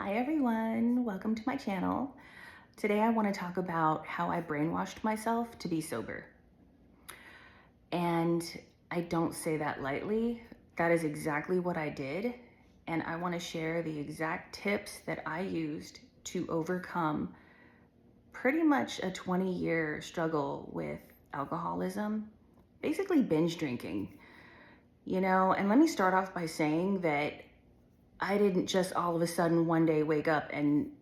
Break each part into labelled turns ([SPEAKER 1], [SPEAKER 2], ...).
[SPEAKER 1] Hi everyone, welcome to my channel. Today I want to talk about how I brainwashed myself to be sober. And I don't say that lightly. That is exactly what I did. And I want to share the exact tips that I used to overcome pretty much a 20-year struggle with alcoholism, basically binge drinking. And let me start off by saying that I didn't just all of a sudden one day wake up and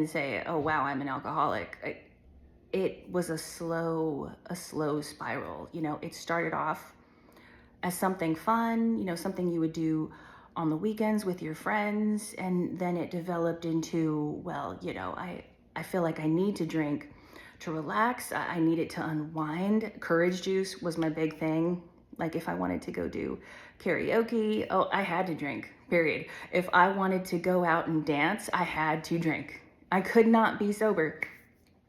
[SPEAKER 1] say, "Oh wow, I'm an alcoholic." It was a slow spiral. It started off as something fun, something you would do on the weekends with your friends, and then it developed into, well, I feel like I need to drink to relax. I needed to unwind. Courage juice was my big thing. Like if I wanted to go do karaoke, oh, I had to drink, period. If I wanted to go out and dance, I had to drink. I could not be sober.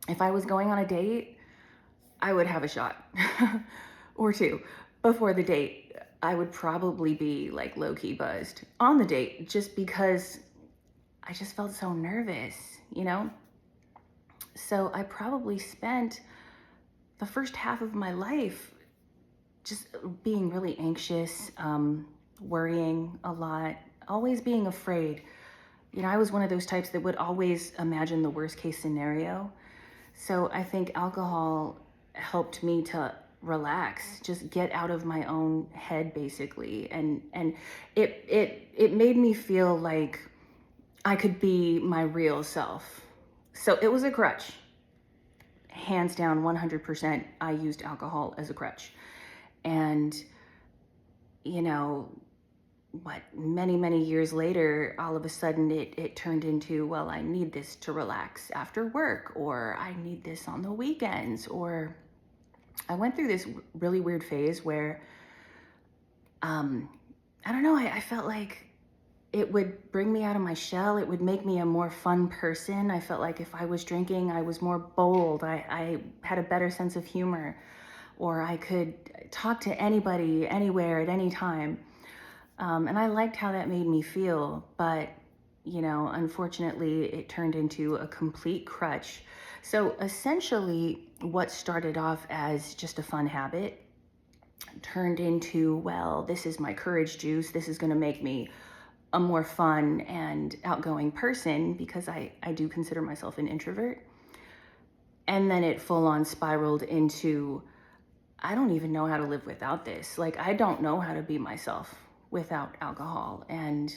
[SPEAKER 1] If I was going on a date, I would have a shot or two before the date. I would probably be like low-key buzzed on the date just because I just felt so nervous. So I probably spent the first half of my life just being really anxious, worrying a lot, always being afraid. I was one of those types that would always imagine the worst case scenario. So I think alcohol helped me to relax, just get out of my own head basically. And it made me feel like I could be my real self. So it was a crutch. Hands down, 100%, I used alcohol as a crutch. And, you know, many years later, all of a sudden it turned into, well, I need this to relax after work, or I need this on the weekends, or I went through this really weird phase where, I don't know, I felt like it would bring me out of my shell. It would make me a more fun person. I felt like if I was drinking, I was more bold. I had a better sense of humor, or I could talk to anybody, anywhere, at any time. And I liked how that made me feel, but unfortunately it turned into a complete crutch. So essentially what started off as just a fun habit turned into, well, this is my courage juice. This is going to make me a more fun and outgoing person because I do consider myself an introvert. And then it full on spiraled into, I don't even know how to live without this. Like, I don't know how to be myself without alcohol. And,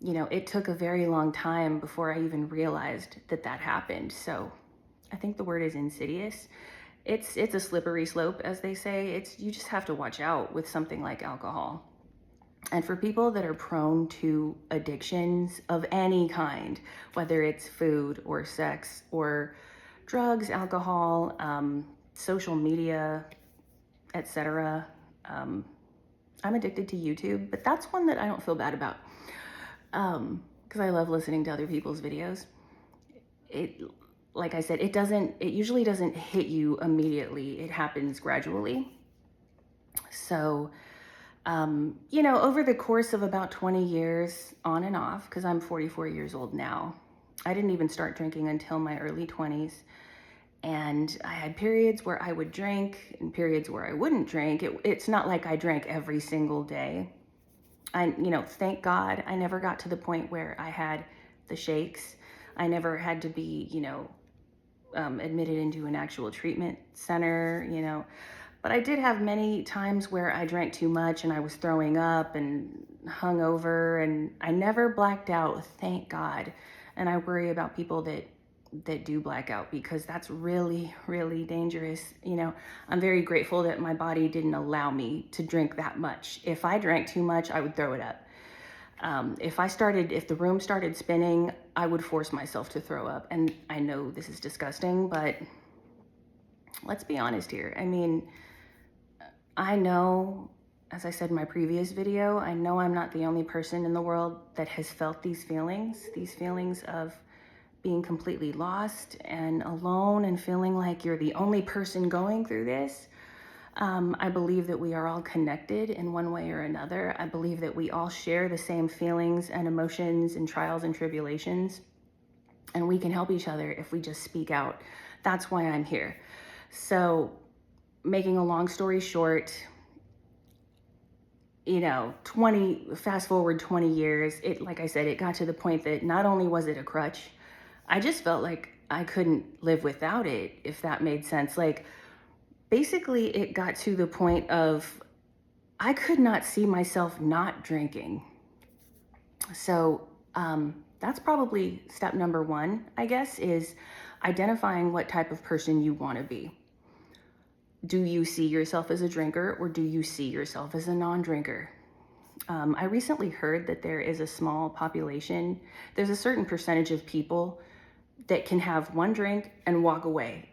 [SPEAKER 1] it took a very long time before I even realized that that happened. So I think the word is insidious. It's a slippery slope, as they say. You just have to watch out with something like alcohol. And for people that are prone to addictions of any kind, whether it's food or sex or drugs, alcohol, social media, etc. I'm addicted to YouTube, but that's one that I don't feel bad about because I love listening to other people's videos. Like I said, it usually doesn't hit you immediately. It happens gradually. So, over the course of about 20 years on and off, because I'm 44 years old now, I didn't even start drinking until my early 20s. And I had periods where I would drink and periods where I wouldn't drink. It's not like I drank every single day. Thank God I never got to the point where I had the shakes. I never had to be, admitted into an actual treatment center. But I did have many times where I drank too much and I was throwing up and hungover, and I never blacked out, thank God. And I worry about people that do black out because that's really, really dangerous. I'm very grateful that my body didn't allow me to drink that much. If I drank too much, I would throw it up. If the room started spinning, I would force myself to throw up. And I know this is disgusting, but let's be honest here. I mean, I know, as I said in my previous video, I know I'm not the only person in the world that has felt these feelings of being completely lost and alone and feeling like you're the only person going through this. I believe that we are all connected in one way or another. I believe that we all share the same feelings and emotions and trials and tribulations, and we can help each other if we just speak out. That's why I'm here. So, making a long story short, fast forward 20 years, like I said, it got to the point that not only was it a crutch, I just felt like I couldn't live without it, if that made sense. Like, basically, it got to the point of I could not see myself not drinking. So, that's probably step number one, I guess, is identifying what type of person you want to be. Do you see yourself as a drinker, or do you see yourself as a non-drinker? I recently heard that there is a small population, there's a certain percentage of people that can have one drink and walk away.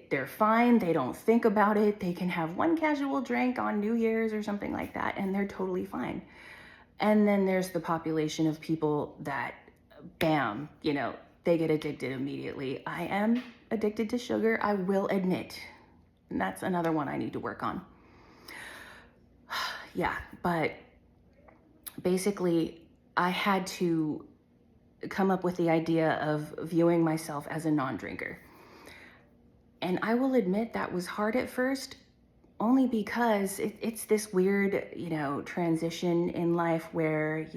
[SPEAKER 1] They're fine, they don't think about it, they can have one casual drink on New Year's or something like that, and they're totally fine. And then there's the population of people that, bam, they get addicted immediately. I am addicted to sugar, I will admit. And that's another one I need to work on. Yeah, but basically, I had to come up with the idea of viewing myself as a non-drinker. And I will admit that was hard at first, only because it's this weird, transition in life where,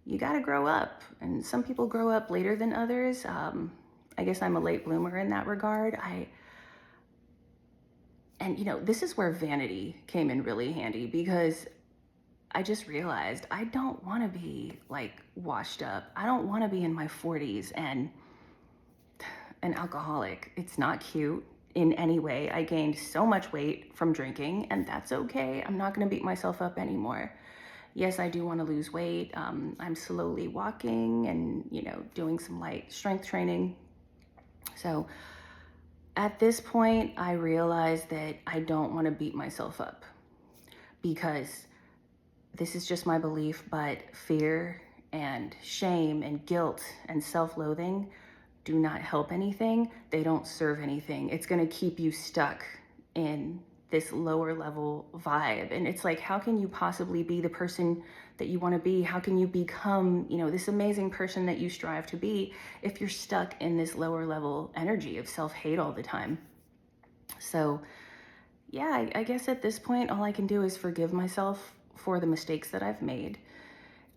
[SPEAKER 1] you got to grow up. And some people grow up later than others. I guess I'm a late bloomer in that regard. This is where vanity came in really handy, because I just realized I don't want to be like washed up. I don't want to be in my 40s and an alcoholic. It's not cute in any way. I gained so much weight from drinking, and that's okay. I'm not going to beat myself up anymore. Yes, I do want to lose weight. I'm slowly walking and, doing some light strength training. So at this point, I realize that I don't want to beat myself up, because this is just my belief, but fear and shame and guilt and self-loathing do not help anything. They don't serve anything. It's going to keep you stuck in this lower level vibe. And it's like, how can you possibly be the person that you want to be? How can you become, this amazing person that you strive to be if you're stuck in this lower level energy of self-hate all the time? So yeah, I guess at this point, all I can do is forgive myself for the mistakes that I've made,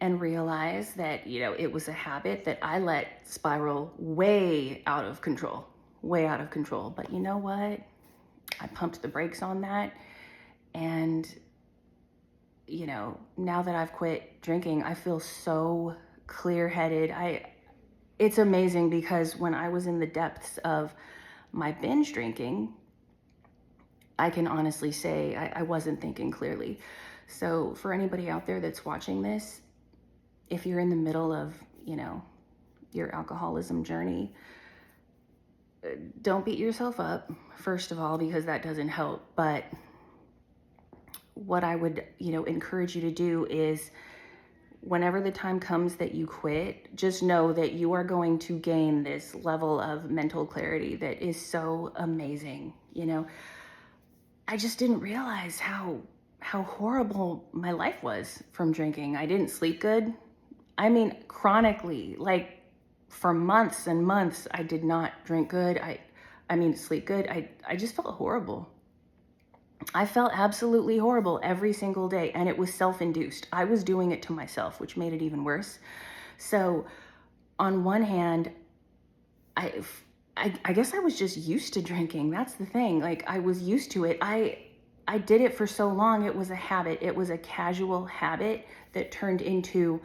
[SPEAKER 1] and realize that, it was a habit that I let spiral way out of control. But you know what? I pumped the brakes on that. And, now that I've quit drinking, I feel so clear-headed. It's amazing, because when I was in the depths of my binge drinking, I can honestly say I wasn't thinking clearly. So for anybody out there that's watching this, if you're in the middle of, your alcoholism journey, don't beat yourself up, first of all, because that doesn't help. But what I would, encourage you to do is, whenever the time comes that you quit, just know that you are going to gain this level of mental clarity that is so amazing. I just didn't realize how horrible my life was from drinking. I didn't sleep good. I mean, chronically, like for months and months, I did not drink good. Sleep good. I just felt horrible. I felt absolutely horrible every single day, and it was self-induced. I was doing it to myself, which made it even worse. So on one hand, I guess I was just used to drinking. That's the thing. Like, I was used to it. I did it for so long. It was a habit. It was a casual habit that turned into,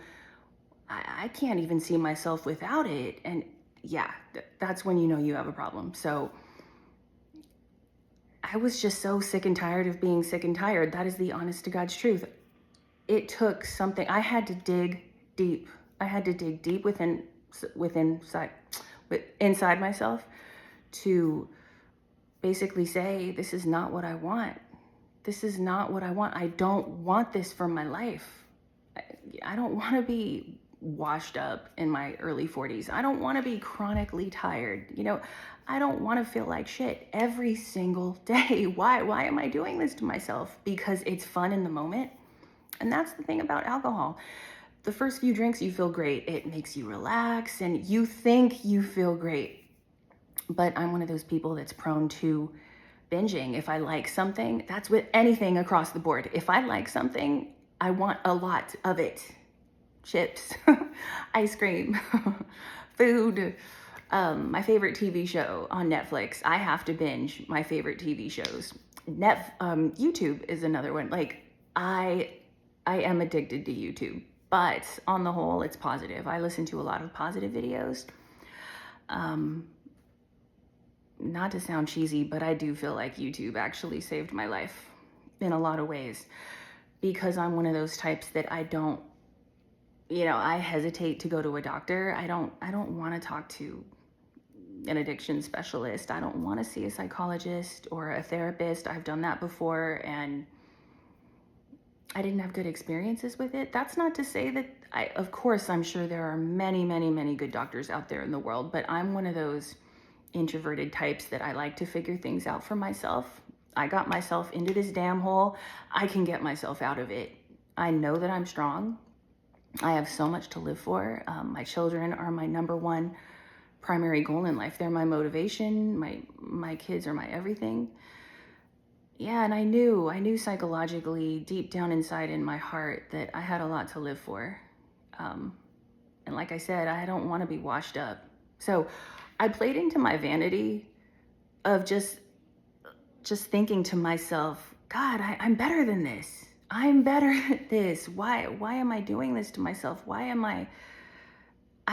[SPEAKER 1] I can't even see myself without it. And yeah, that's when you have a problem. So I was just so sick and tired of being sick and tired. That is the honest to God's truth. It took something. I had to dig deep. I had to dig deep inside myself to basically say, this is not what I want. This is not what I want. I don't want this for my life. I don't want to be washed up in my early 40s. I don't want to be chronically tired. I don't want to feel like shit every single day. Why am I doing this to myself? Because it's fun in the moment. And that's the thing about alcohol. The first few drinks, you feel great. It makes you relax and you think you feel great. But I'm one of those people that's prone to binging. If I like something, that's with anything across the board. If I like something, I want a lot of it. Chips, ice cream, food, my favorite TV show on Netflix. I have to binge my favorite TV shows. YouTube is another one. Like I am addicted to YouTube, but on the whole, it's positive. I listen to a lot of positive videos. Not to sound cheesy, but I do feel like YouTube actually saved my life in a lot of ways, because I'm one of those types that I hesitate to go to a doctor. I don't want to talk to an addiction specialist. I don't want to see a psychologist or a therapist. I've done that before and I didn't have good experiences with it. That's not to say that of course, I'm sure there are many, many, many good doctors out there in the world, but I'm one of those introverted types that I like to figure things out for myself. I got myself into this damn hole. I can get myself out of it. I know that I'm strong. I have so much to live for. My children are my number one primary goal in life. They're my motivation. My kids are my everything. Yeah, and I knew psychologically, deep down inside in my heart, that I had a lot to live for. And like I said, I don't want to be washed up. So I played into my vanity of just thinking to myself, God, I'm better than this. I'm better at this. Why am I doing this to myself? I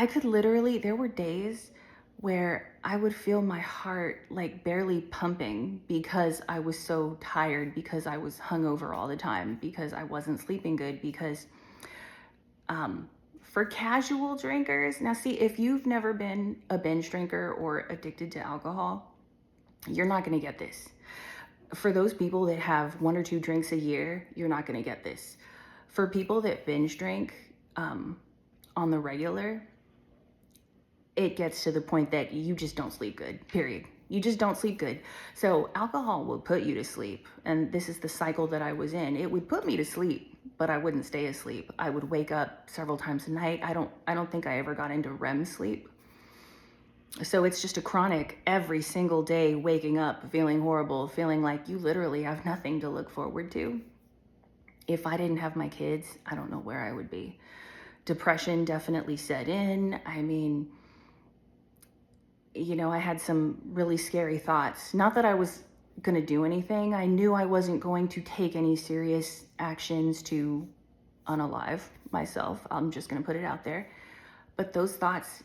[SPEAKER 1] could literally, there were days where I would feel my heart like barely pumping because I was so tired, because I was hungover all the time, because I wasn't sleeping good, because for casual drinkers, now see, if you've never been a binge drinker or addicted to alcohol, you're not going to get this. For those people that have 1 or 2 drinks a year, you're not going to get this. For people that binge drink on the regular, it gets to the point that you just don't sleep good, period. You just don't sleep good. So alcohol will put you to sleep. And this is the cycle that I was in. It would put me to sleep, but I wouldn't stay asleep. I would wake up several times a night. I don't think I ever got into REM sleep. So it's just a chronic every single day waking up, feeling horrible, feeling like you literally have nothing to look forward to. If I didn't have my kids, I don't know where I would be. Depression definitely set in. I mean, I had some really scary thoughts. Not that I was going to do anything. I knew I wasn't going to take any serious actions to unalive myself. I'm just going to put it out there. But those thoughts,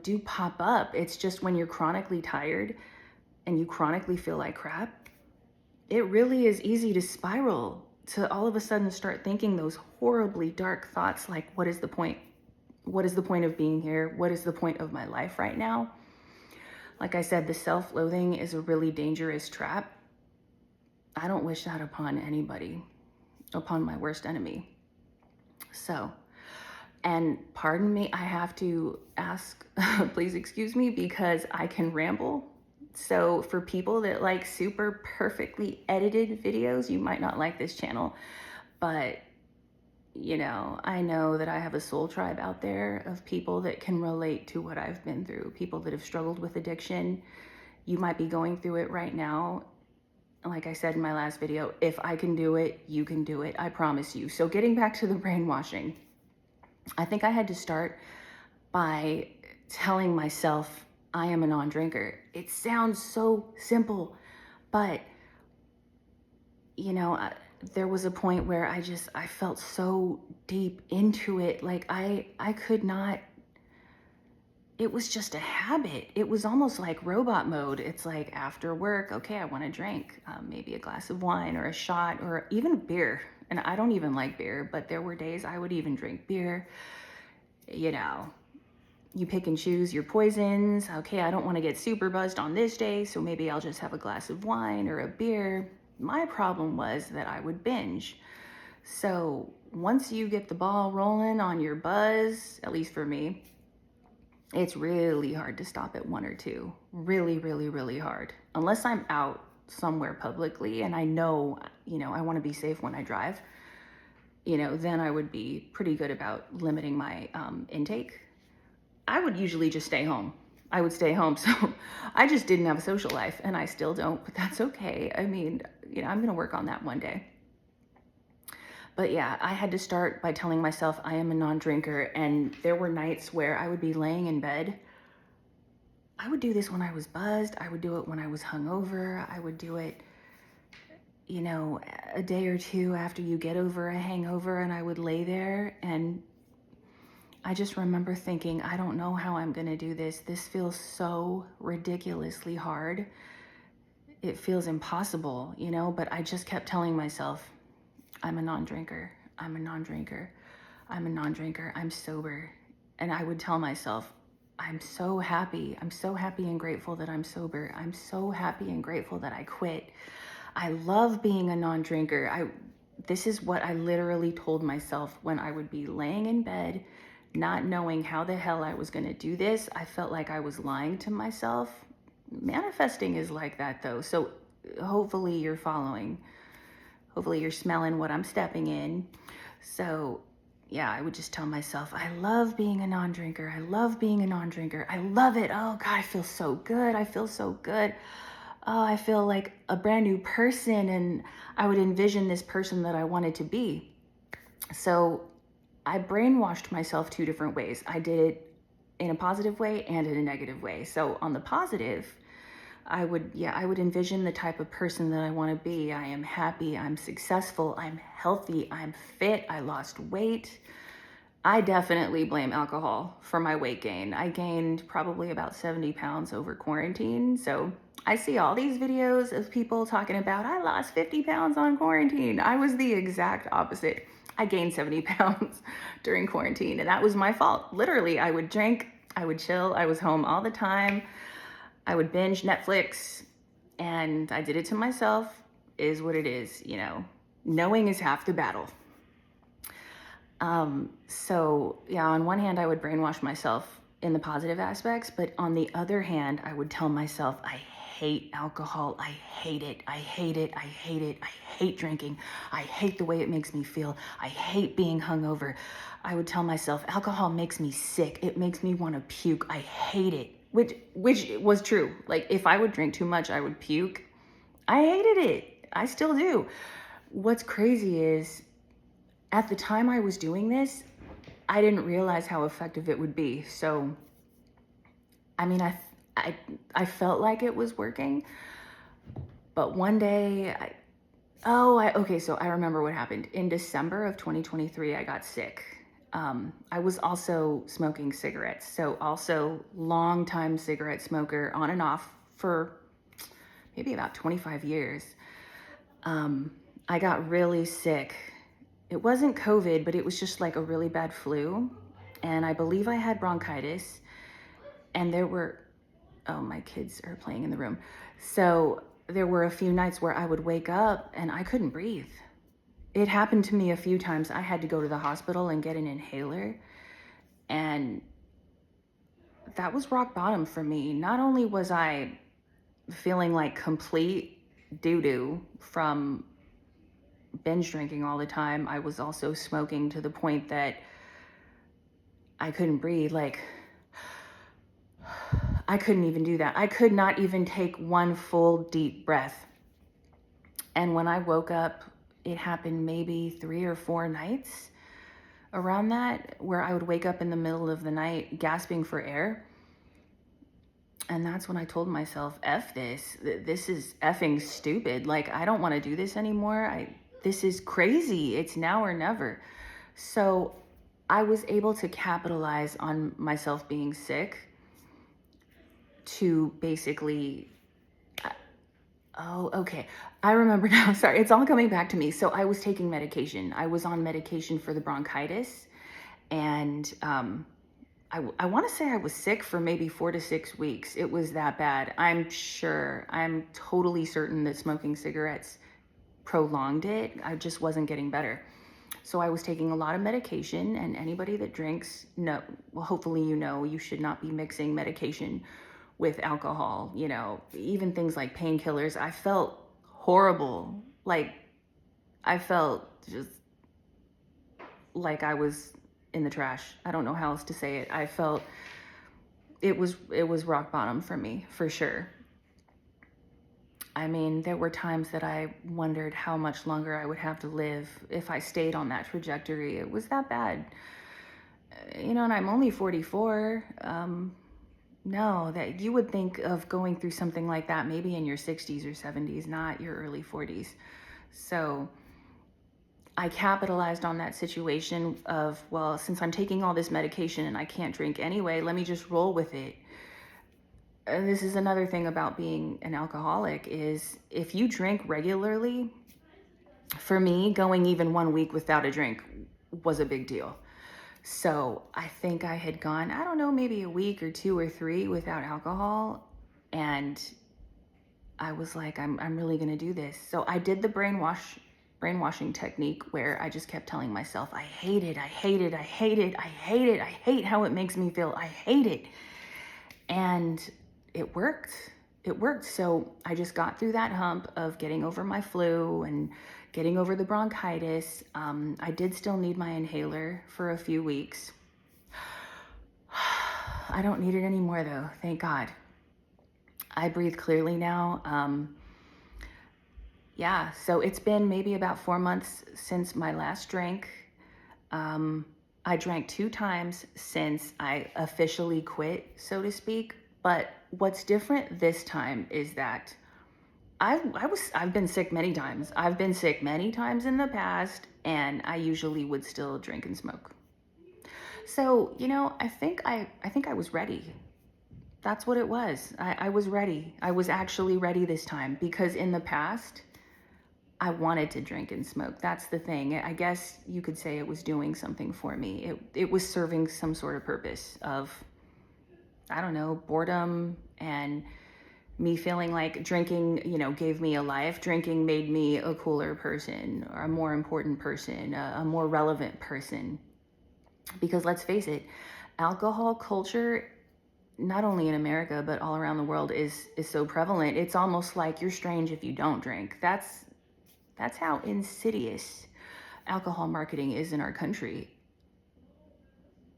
[SPEAKER 1] do pop up. It's just when you're chronically tired and you chronically feel like crap, it really is easy to spiral, to all of a sudden start thinking those horribly dark thoughts like, what is the point? What is the point of being here? What is the point of my life right now? Like I said, the self-loathing is a really dangerous trap. I don't wish that upon anybody, upon my worst enemy. So, and pardon me, I have to ask, please excuse me, because I can ramble. So for people that like super perfectly edited videos, you might not like this channel, but I know that I have a soul tribe out there of people that can relate to what I've been through, people that have struggled with addiction. You might be going through it right now. Like I said in my last video, if I can do it, you can do it. I promise you. So getting back to the brainwashing, I think I had to start by telling myself I am a non-drinker. It sounds so simple, but there was a point where I felt so deep into it. Like I could not, it was just a habit. It was almost like robot mode. It's like after work, okay, I want to drink maybe a glass of wine or a shot or even beer. And I don't even like beer, but there were days I would even drink beer. You pick and choose your poisons. Okay, I don't want to get super buzzed on this day, so maybe I'll just have a glass of wine or a beer. My problem was that I would binge. So once you get the ball rolling on your buzz, at least for me, it's really hard to stop at one or two. Really, really, really hard. Unless I'm out somewhere publicly and I know, I want to be safe when I drive, then I would be pretty good about limiting my intake. I would usually just stay home. I would stay home. So I just didn't have a social life, and I still don't, but that's okay. I mean, I'm going to work on that one day. But yeah, I had to start by telling myself I am a non-drinker. And there were nights where I would be laying in bed. I would do this when I was buzzed. I would do it when I was hungover. I would do it, a day or two after you get over a hangover, and I would lay there. And I just remember thinking, I don't know how I'm going to do this. This feels so ridiculously hard. It feels impossible, but I just kept telling myself, I'm a non-drinker. I'm a non-drinker. I'm a non-drinker. I'm sober. And I would tell myself, I'm so happy. I'm so happy and grateful that I'm sober. I'm so happy and grateful that I quit. I love being a non-drinker. This is what I literally told myself when I would be laying in bed, not knowing how the hell I was going to do this. I felt like I was lying to myself. Manifesting is like that though. So hopefully you're following. Hopefully you're smelling what I'm stepping in. So yeah, I would just tell myself, I love being a non-drinker. I love being a non-drinker. I love it. Oh God, I feel so good. I feel so good. Oh, I feel like a brand new person. And I would envision this person that I wanted to be. So I brainwashed myself two different ways. I did it in a positive way and in a negative way. So on the positive, I would envision the type of person that I want to be. I am happy, I'm successful, I'm healthy, I'm fit, I lost weight. I definitely blame alcohol for my weight gain. I gained probably about 70 pounds over quarantine. So I see all these videos of people talking about, I lost 50 pounds on quarantine. I was the exact opposite. I gained 70 pounds during quarantine, and that was my fault. Literally, I would drink, I would chill, I was home all the time. I would binge Netflix, and I did it to myself. Is what it is, knowing is half the battle. So yeah, on one hand, I would brainwash myself in the positive aspects, but on the other hand, I would tell myself, I hate alcohol. I hate it. I hate it. I hate it. I hate drinking. I hate the way it makes me feel. I hate being hungover. I would tell myself, alcohol makes me sick. It makes me want to puke. I hate it. Which was true. Like if I would drink too much, I would puke. I hated it. I still do. What's crazy is at the time I was doing this, I didn't realize how effective it would be. So, I mean, I felt like it was working, but one day, okay, so I remember what happened. In December of 2023, I got sick. I was also smoking cigarettes. So also long time cigarette smoker on and off for maybe about 25 years. I got really sick. It wasn't COVID, but it was just like a really bad flu. And I believe I had bronchitis. And my kids are playing in the room. So there were a few nights where I would wake up and I couldn't breathe. It happened to me a few times. I had to go to the hospital and get an inhaler. And that was rock bottom for me. Not only was I feeling like complete doo-doo from binge drinking all the time, I was also smoking to the point that I couldn't breathe. Like, I couldn't even do that. I could not even take one full deep breath. And when I woke up, it happened maybe 3 or 4 nights around that, where I would wake up in the middle of the night gasping for air. And that's when I told myself, F this. This is effing stupid. Like, I don't want to do this anymore. This is crazy. It's now or never. So I was able to capitalize on myself being sick to basically, okay. I remember now. Sorry, it's all coming back to me. So I was taking medication. I was on medication for the bronchitis. And I want to say I was sick for maybe 4 to 6 weeks. It was that bad. I'm totally certain that smoking cigarettes prolonged it. I just wasn't getting better. So I was taking a lot of medication, and anybody that drinks, no, well, hopefully you should not be mixing medication with alcohol, even things like painkillers. I felt horrible. Like, I felt just like I was in the trash. I don't know how else to say it. I felt it was rock bottom for me, for sure. I mean, there were times that I wondered how much longer I would have to live if I stayed on that trajectory. It was that bad. And I'm only 44. No, that you would think of going through something like that maybe in your 60s or 70s, not your early 40s. So I capitalized on that situation of, well, since I'm taking all this medication and I can't drink anyway, let me just roll with it. And this is another thing about being an alcoholic is if you drink regularly, for me, going even 1 week without a drink was a big deal. So I think I had gone, I don't know, maybe a week or 2 or 3 without alcohol. And I was like, I'm really going to do this. So I did the brainwashing technique where I just kept telling myself, I hate it, I hate it, I hate it, I hate it, I hate how it makes me feel, I hate it. And it worked. It worked. So I just got through that hump of getting over my flu and getting over the bronchitis. I did still need my inhaler for a few weeks. I don't need it anymore though, thank God. I breathe clearly now. Yeah, so it's been maybe about 4 months since my last drink. I drank 2 times since I officially quit, so to speak. But what's different this time is that I've been sick many times. I've been sick many times in the past, and I usually would still drink and smoke. So, I think I was ready. That's what it was. I was ready. I was actually ready this time because in the past, I wanted to drink and smoke. That's the thing. I guess you could say it was doing something for me. It was serving some sort of purpose of, I don't know, boredom and me feeling like drinking, gave me a life. Drinking made me a cooler person or a more important person, a more relevant person. Because let's face it, alcohol culture, not only in America, but all around the world is so prevalent. It's almost like you're strange if you don't drink. That's how insidious alcohol marketing is in our country.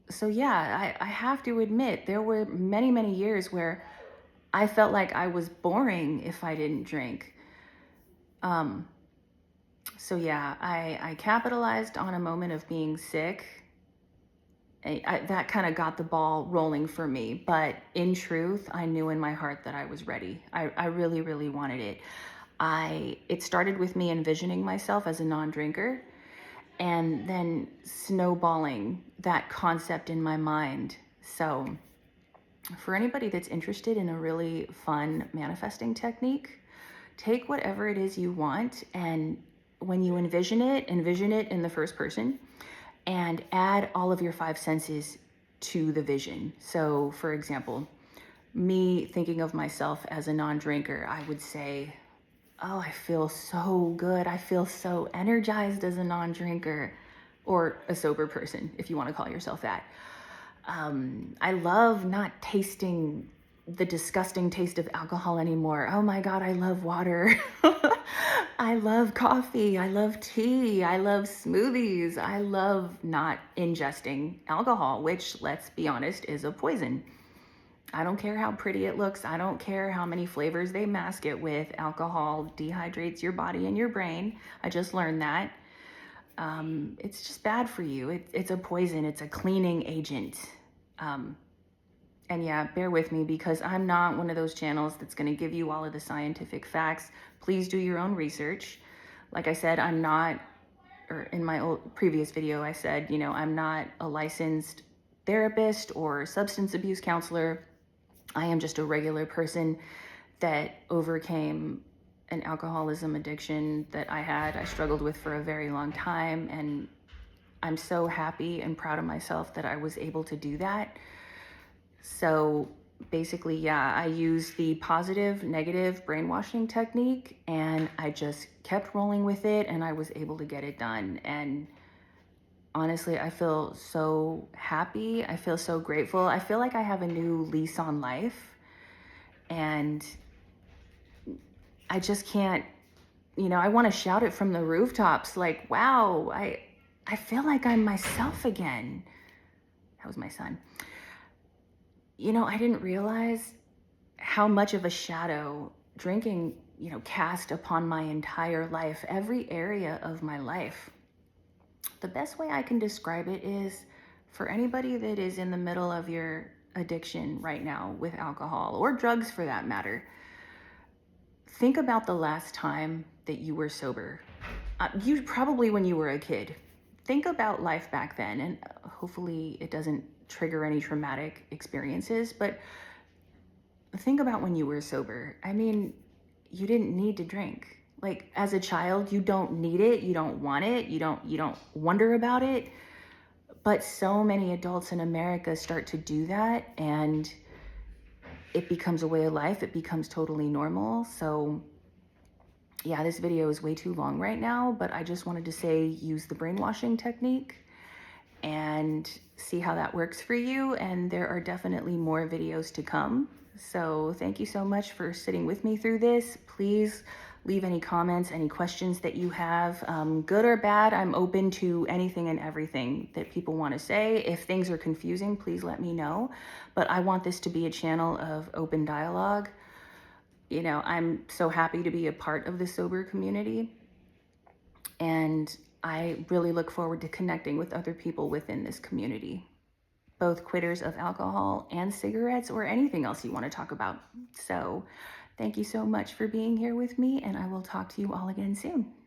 [SPEAKER 1] So yeah, I have to admit, there were many, many years where I felt like I was boring if I didn't drink. So yeah, I capitalized on a moment of being sick. That kind of got the ball rolling for me. But in truth, I knew in my heart that I was ready. I really, really wanted it. It started with me envisioning myself as a non-drinker and then snowballing that concept in my mind. So for anybody that's interested in a really fun manifesting technique, take whatever it is you want, and when you envision it in the first person and add all of your 5 senses to the vision. So for example, me thinking of myself as a non-drinker, I would say, oh, I feel so good. I feel so energized as a non-drinker, or a sober person, if you want to call yourself that. I love not tasting the disgusting taste of alcohol anymore. Oh my God, I love water. I love coffee. I love tea. I love smoothies. I love not ingesting alcohol, which, let's be honest, is a poison. I don't care how pretty it looks. I don't care how many flavors they mask it with. Alcohol dehydrates your body and your brain. I just learned that. It's just bad for you. It's a poison. It's a cleaning agent. And yeah, bear with me because I'm not one of those channels that's going to give you all of the scientific facts. Please do your own research. Like I said, I'm not, or in my previous video, I said, I'm not a licensed therapist or substance abuse counselor. I am just a regular person that overcame an alcoholism addiction that I struggled with for a very long time. And I'm so happy and proud of myself that I was able to do that. So basically, yeah, I used the positive, negative brainwashing technique and I just kept rolling with it and I was able to get it done. And honestly, I feel so happy. I feel so grateful. I feel like I have a new lease on life. And I just can't, I want to shout it from the rooftops like, wow, I feel like I'm myself again. That was my son. I didn't realize how much of a shadow drinking, cast upon my entire life, every area of my life. The best way I can describe it is for anybody that is in the middle of your addiction right now with alcohol or drugs for that matter. Think about the last time that you were sober. You probably when you were a kid. Think about life back then, and hopefully it doesn't trigger any traumatic experiences, but think about when you were sober. I mean, you didn't need to drink. Like as a child, you don't need it, you don't want it, you don't wonder about it. But so many adults in America start to do that, and it becomes a way of life. It becomes totally normal. So yeah, this video is way too long right now, but I just wanted to say use the brainwashing technique and see how that works for you. And there are definitely more videos to come. So thank you so much for sitting with me through this. Please leave any comments, any questions that you have, good or bad. I'm open to anything and everything that people want to say. If things are confusing, please let me know. But I want this to be a channel of open dialogue. I'm so happy to be a part of the sober community. And I really look forward to connecting with other people within this community, both quitters of alcohol and cigarettes or anything else you want to talk about. So thank you so much for being here with me, and I will talk to you all again soon.